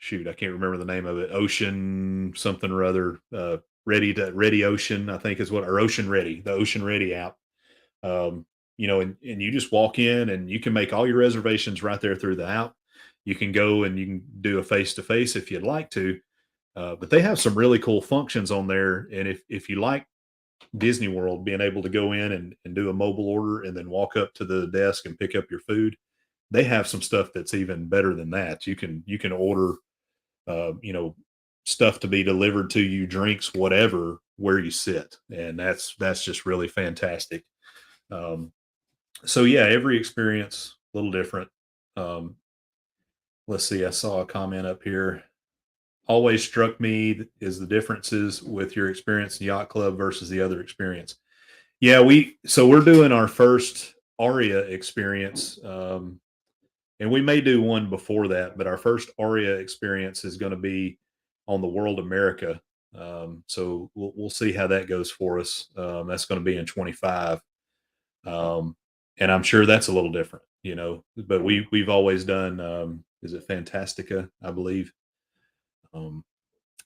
can't remember the name of it, Ocean something or other, Ready Ocean, I think is what, or Ocean Ready, the Ocean Ready app. And you just walk in and you can make all your reservations right there through the app. You can go and you can do a face-to-face if you'd like to, but they have some really cool functions on there. And if you like Disney World, being able to go in and do a mobile order and then walk up to the desk and pick up your food, they have some stuff that's even better than that. You can order, stuff to be delivered to you, drinks, whatever, where you sit. And that's just really fantastic. So yeah, every experience a little different. Let's see. I saw a comment up here. Always struck me is the differences with your experience in Yacht Club versus the other experience. Yeah, we're doing our first Aria experience. And we may do one before that, but our first Aria experience is going to be on the World America. So we'll see how that goes for us. That's going to be in 25. And I'm sure that's a little different, but we've always done, is it Fantastica, I believe.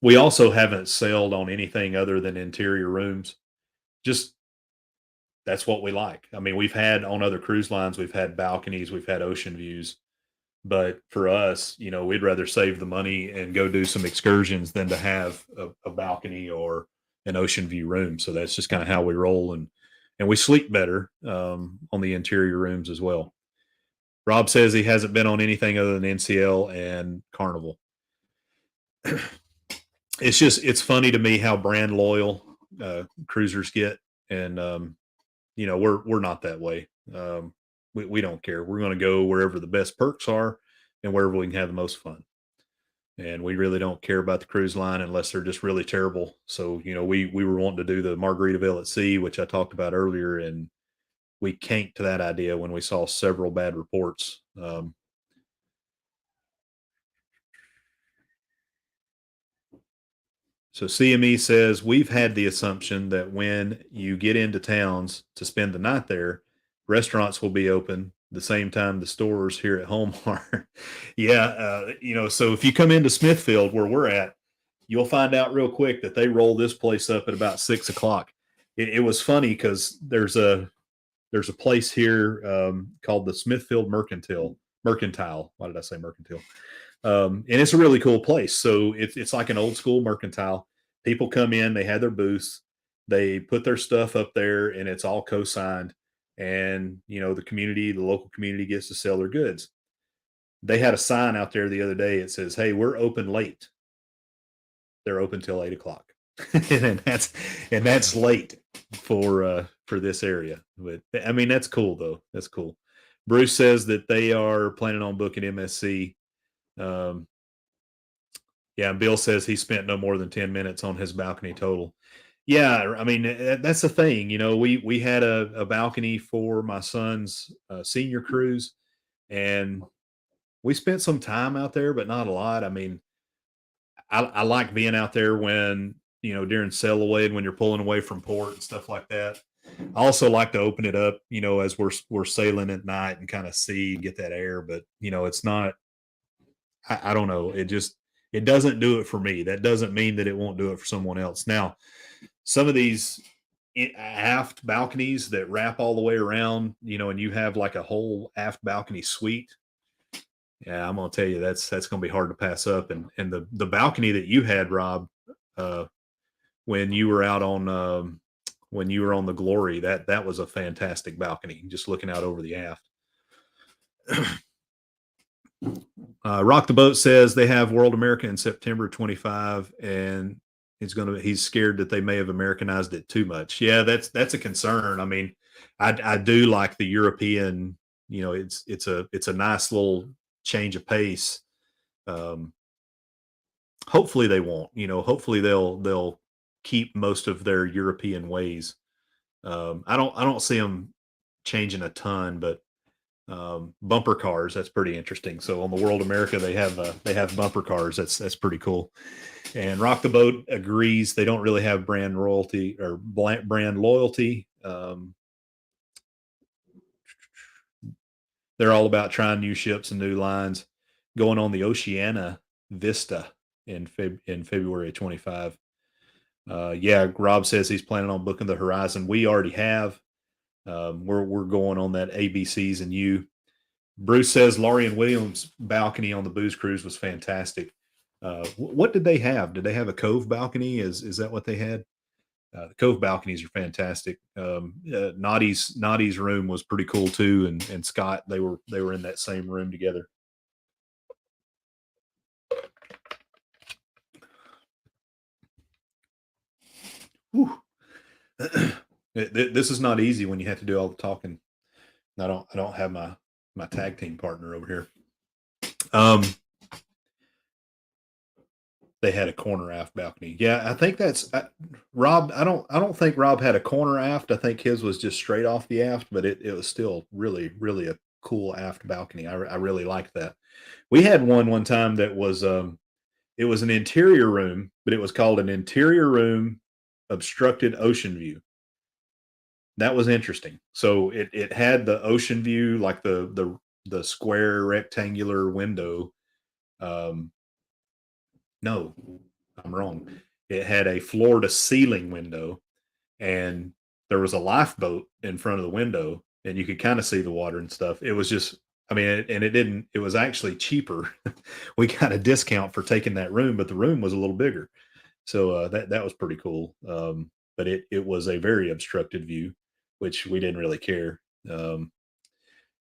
We also haven't sailed on anything other than interior rooms. Just that's what we like. I mean, we've had on other cruise lines, we've had balconies, we've had ocean views, but for us, we'd rather save the money and go do some excursions than to have a balcony or an ocean view room. So that's just kind of how we roll, and we sleep better on the interior rooms as well. Rob says he hasn't been on anything other than NCL and Carnival. It's funny to me how brand loyal cruisers get, and we're not that way. We don't care. We're going to go wherever the best perks are and wherever we can have the most fun. and we really don't care about the cruise line unless they're just really terrible. So, we were wanting to do the Margaritaville at Sea, which I talked about earlier, and we canked to that idea when we saw several bad reports. So CME says we've had the assumption that when you get into towns to spend the night there, restaurants will be open the same time the stores here at home are. Yeah, so if you come into Smithfield where we're at, you'll find out real quick that they roll this place up at about 6 o'clock. It was funny because there's a place here called the Smithfield Mercantile. Why did I say mercantile? And it's a really cool place. So it's like an old school mercantile. People come in, they have their booths, they put their stuff up there, and it's all co-signed. And the local community gets to sell their goods. They had a sign out there the other day. It says, "Hey, we're open late." They're open till 8 o'clock, and that's late for this area. But I mean, that's cool though. That's cool. Bruce says that they are planning on booking MSC. Yeah, and Bill says he spent no more than 10 minutes on his balcony total. Yeah, I mean, that's the thing. We had a balcony for my son's senior cruise, and we spent some time out there, but not a lot. I mean, I like being out there when, during sail away and when you're pulling away from port and stuff like that. I also like to open it up, as we're sailing at night and kind of see and get that air, but it's not, I don't know. It doesn't do it for me. That doesn't mean that it won't do it for someone else. Now, some of these aft balconies that wrap all the way around, and you have like a whole aft balcony suite. Yeah, I'm gonna tell you that's gonna be hard to pass up. And the balcony that you had, Rob, when you were out on when you were on the Glory, that was a fantastic balcony. Just looking out over the aft. Rock the Boat says they have World America in September 25, and he's scared that they may have Americanized it too much. Yeah, that's a concern. I mean, I do like the European. It's a nice little change of pace. Hopefully they won't. Hopefully they'll keep most of their European ways. I don't see them changing a ton, but bumper cars, that's pretty interesting. So on the World America they have bumper cars. That's pretty cool. And Rock the Boat agrees they don't really have brand loyalty. They're all about trying new ships and new lines, going on the Oceana Vista in February of 25. Yeah, Rob says he's planning on booking the Horizon. We already have. We're going on that ABCs and U. Bruce says Laurie and Williams' balcony on the booze cruise was fantastic. What did they have? Did they have a cove balcony? Is that what they had? The cove balconies are fantastic. Noddy's room was pretty cool too, and Scott, they were in that same room together. This is not easy when you have to do all the talking. I don't have my tag team partner over here. They had a corner aft balcony. Yeah, I think that's Rob. I don't think Rob had a corner aft. I think his was just straight off the aft, but it was still really, really a cool aft balcony. I really liked that. We had one time that was it was an interior room, but it was called an interior room obstructed ocean view. That was interesting. So it had the ocean view, like the square rectangular window. No, I'm wrong. It had a floor to ceiling window, and there was a lifeboat in front of the window, and you could kind of see the water and stuff. It was just, I mean, it was actually cheaper. We got a discount for taking that room, but the room was a little bigger. So that was pretty cool. But it was a very obstructed view, which we didn't really care.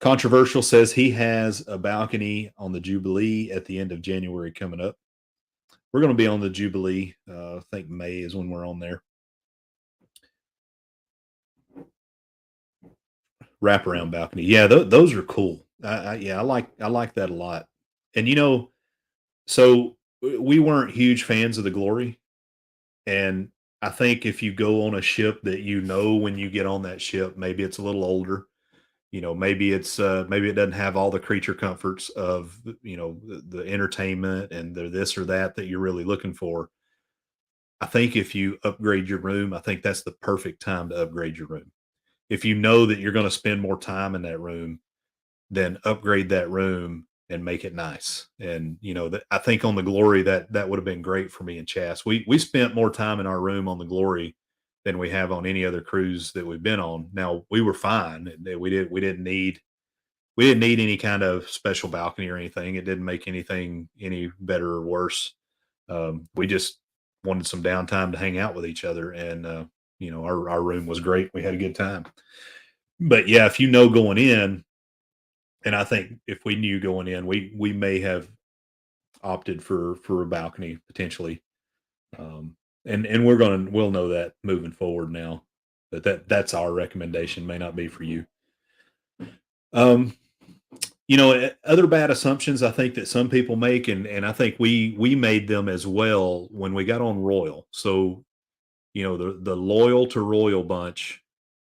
Controversial says he has a balcony on the Jubilee at the end of January coming up. We're going to be on the Jubilee. I think May is when we're on there. Wraparound balcony. Yeah, those are cool. I like that a lot. And so we weren't huge fans of the Glory. And I think if you go on a ship that when you get on that ship, maybe it's a little older, maybe maybe it doesn't have all the creature comforts of the entertainment and the this or that you're really looking for. I think if you upgrade your room, I think that's the perfect time to upgrade your room. If you know that you're going to spend more time in that room, then upgrade that room and make it nice. And I think on the Glory that would have been great for me and Chas. We spent more time in our room on the Glory than we have on any other cruise that we've been on. Now we were fine. We didn't need any kind of special balcony or anything. It didn't make anything any better or worse. We just wanted some downtime to hang out with each other, and our room was great. We had a good time. But yeah, if going in, and I think if we knew going in, we may have opted for a balcony potentially. And we'll know that moving forward now. But that's our recommendation, may not be for you. Other bad assumptions I think that some people make, and I think we made them as well when we got on Royal. So, the loyal to Royal bunch,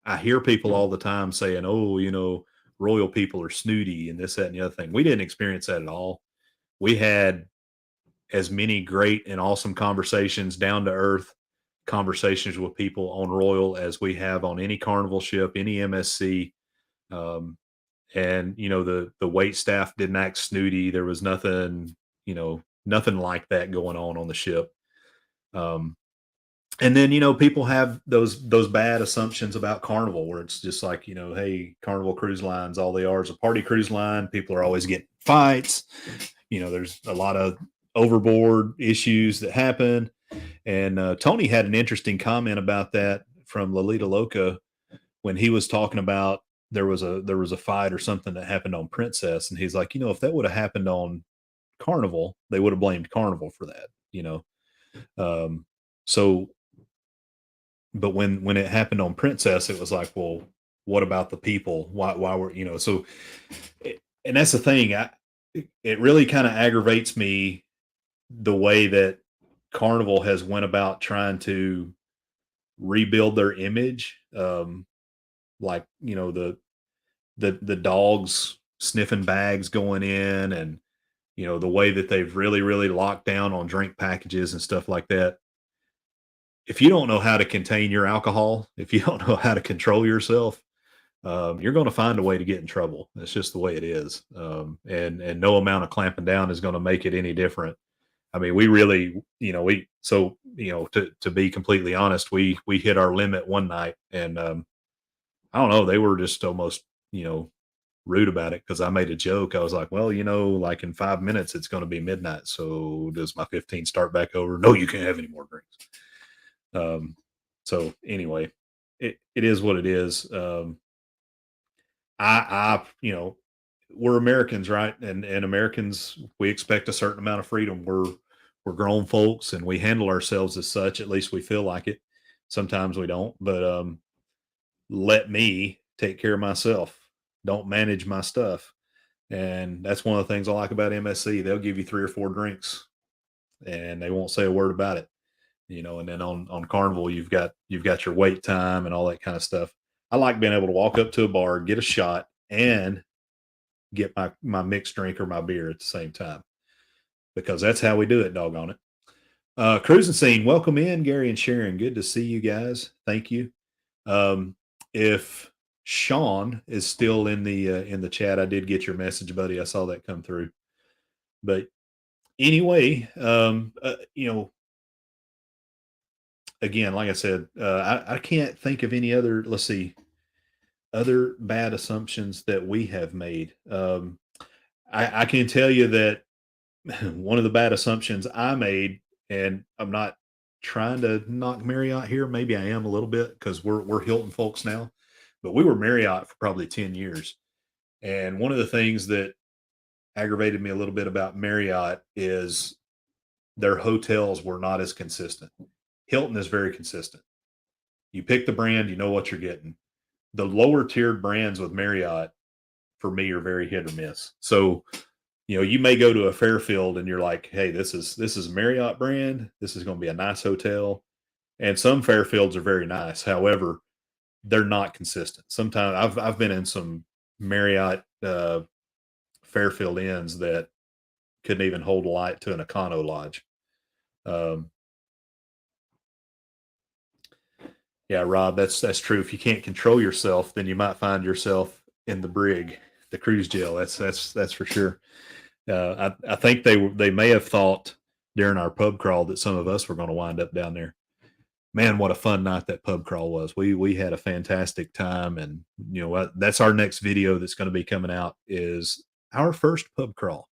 I hear people all the time saying, "Oh, Royal people are snooty and this, that, and the other thing." We didn't experience that at all. We had as many great and awesome conversations, down to earth conversations with people on Royal as we have on any Carnival ship, any MSC. And the wait staff didn't act snooty. There was nothing like that going on the ship. And then people have those bad assumptions about Carnival, where it's just like, hey, Carnival Cruise Lines, all they are is a party cruise line. People are always getting fights. There's a lot of overboard issues that happen. And Tony had an interesting comment about that from Lolita Loca when he was talking about there was a fight or something that happened on Princess, and he's like, if that would have happened on Carnival, they would have blamed Carnival for that. So, but when it happened on Princess, it was like, well, what about the people? Why were so? And that's the thing. It really kind of aggravates me the way that Carnival has went about trying to rebuild their image. Like the dogs sniffing bags going in, and the way that they've really locked down on drink packages and stuff like that. If you don't know how to contain your alcohol, if you don't know how to control yourself, you're going to find a way to get in trouble. That's just the way it is. And no amount of clamping down is going to make it any different. I mean, we really, to be completely honest, we hit our limit one night, and I don't know, they were just almost, rude about it, because I made a joke. I was like, well, like in 5 minutes, it's going to be midnight. So does my 15 start back over? No, you can't have any more drinks. So anyway, it is what it is. We're Americans, right? And Americans, we expect a certain amount of freedom. We're grown folks, and we handle ourselves as such. At least we feel like it. Sometimes we don't, but let me take care of myself. Don't manage my stuff. And that's one of the things I like about MSC. They'll give you 3 or 4 drinks, and they won't say a word about it. And then on Carnival, you've got your wait time and all that kind of stuff. I like being able to walk up to a bar, get a shot, and get my mixed drink or my beer at the same time, because that's how we do it. Doggone it. Cruising Scene, welcome in, Gary and Sharon. Good to see you guys. Thank you. If Sean is still in the chat, I did get your message, buddy. I saw that come through. But anyway, again, like I said, I can't think of any other, other bad assumptions that we have made. I can tell you that one of the bad assumptions I made, and I'm not trying to knock Marriott here. Maybe I am a little bit, because we're Hilton folks now, but we were Marriott for probably 10 years. And one of the things that aggravated me a little bit about Marriott is their hotels were not as consistent. Hilton is very consistent. You pick the brand, you know what you're getting. The lower tiered brands with Marriott, for me, are very hit or miss. So You know, you may go to a Fairfield and you're like, hey, this is Marriott brand. This is going to be a nice hotel. And some Fairfields are very nice. However, they're not consistent. Sometimes I've been in some Marriott Fairfield inns that couldn't even hold a light to an Econo Lodge. Yeah, Rob, that's true. If you can't control yourself, then you might find yourself in the brig, the cruise jail. That's for sure. I think they may have thought during our pub crawl that some of us were going to wind up down there. Man, what a fun night that pub crawl was. We had a fantastic time, and you know what? That's our next video that's going to be coming out is our first pub crawl.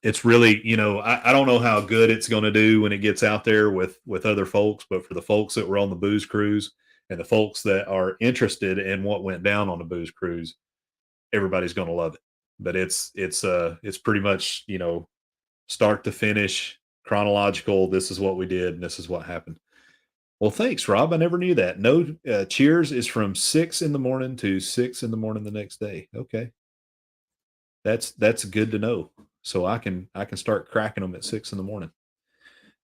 It's really, you know, I don't know how good it's going to do when it gets out there with other folks, but for the folks that were on the booze cruise and the folks that are interested in what went down on the booze cruise, everybody's going to love it. But it's pretty much, you know, start to finish chronological. This is what we did, and this is what happened. Well, thanks, Rob. I never knew that. No, cheers is from 6 in the morning to 6 in the morning the next day. Okay, that's good to know. So I can start cracking them at 6 in the morning.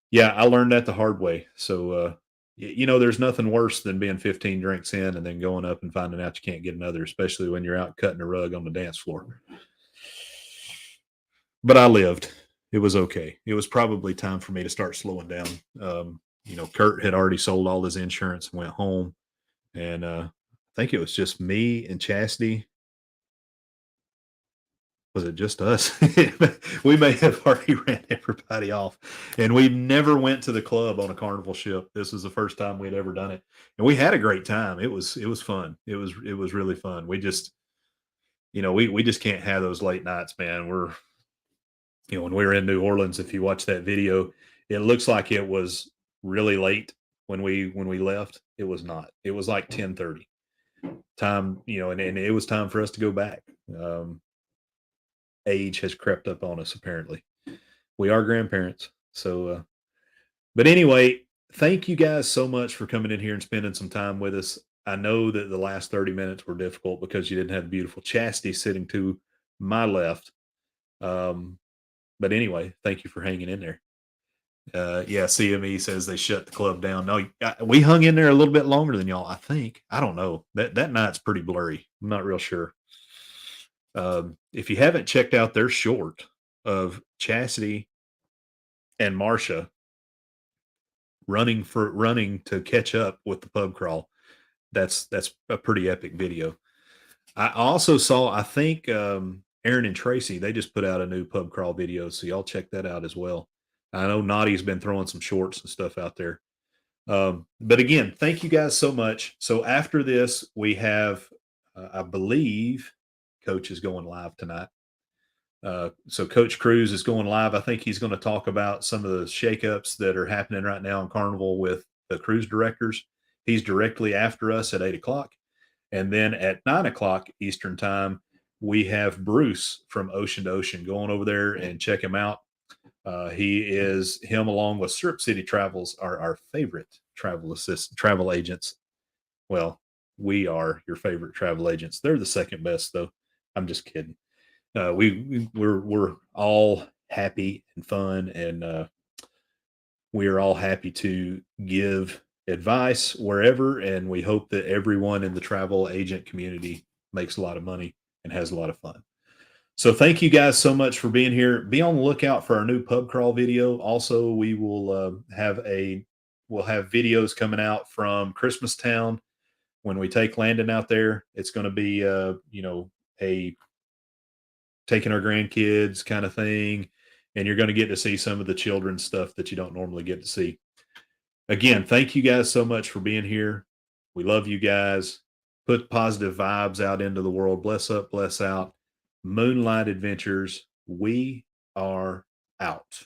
Yeah, I learned that the hard way. So you know, there's nothing worse than being 15 drinks in and then going up and finding out you can't get another, especially when you're out cutting a rug on the dance floor. But I lived. It was okay. It was probably time for me to start slowing down. You know, Kurt had already sold all his insurance and went home. And I think it was just me and Chastity. Was it just us? We may have already ran everybody off. And we never went to the club on a Carnival ship. This was the first time we'd ever done it. And we had a great time. It was fun. It was really fun. We just, you know, we just can't have those late nights, man. You know, when we were in New Orleans, if you watch that video, it looks like it was really late when we left. It was not. It was like 10:30 time, you know, and it was time for us to go back. Age has crept up on us, apparently. We are grandparents. So but anyway, thank you guys so much for coming in here and spending some time with us. I know that the last 30 minutes were difficult because you didn't have beautiful Chastity sitting to my left. But anyway, thank you for hanging in there. Yeah, CME says they shut the club down. No, we hung in there a little bit longer than y'all, I think. I don't know. That night's pretty blurry. I'm not real sure. If you haven't checked out their short of Chastity and Marsha running to catch up with the pub crawl, that's a pretty epic video. I also saw, I think Aaron and Tracy, they just put out a new pub crawl video, so y'all check that out as well. I know Nadi's been throwing some shorts and stuff out there. But again, thank you guys so much. So after this, we have, I believe, Coach is going live tonight. So Coach Cruz is going live. I think he's going to talk about some of the shakeups that are happening right now in Carnival with the cruise directors. He's directly after us at 8 o'clock. And then at 9 o'clock Eastern time, we have Bruce from Ocean to Ocean. Going over there and check him out. Him along with Syrup City Travels are our favorite travel agents. Well, we are your favorite travel agents. They're the second best, though. I'm just kidding. We're all happy and fun, and we are all happy to give advice wherever, and we hope that everyone in the travel agent community makes a lot of money and has a lot of fun. So thank you guys so much for being here. Be on the lookout for our new pub crawl video. Also, we will we'll have videos coming out from Christmas Town when we take Landon out there. It's going to be you know, a taking our grandkids kind of thing, and you're going to get to see some of the children's stuff that you don't normally get to see. Again, thank you guys so much for being here. We love you guys. Put positive vibes out into the world. Bless up, bless out. Moonlight Adventures. We are out.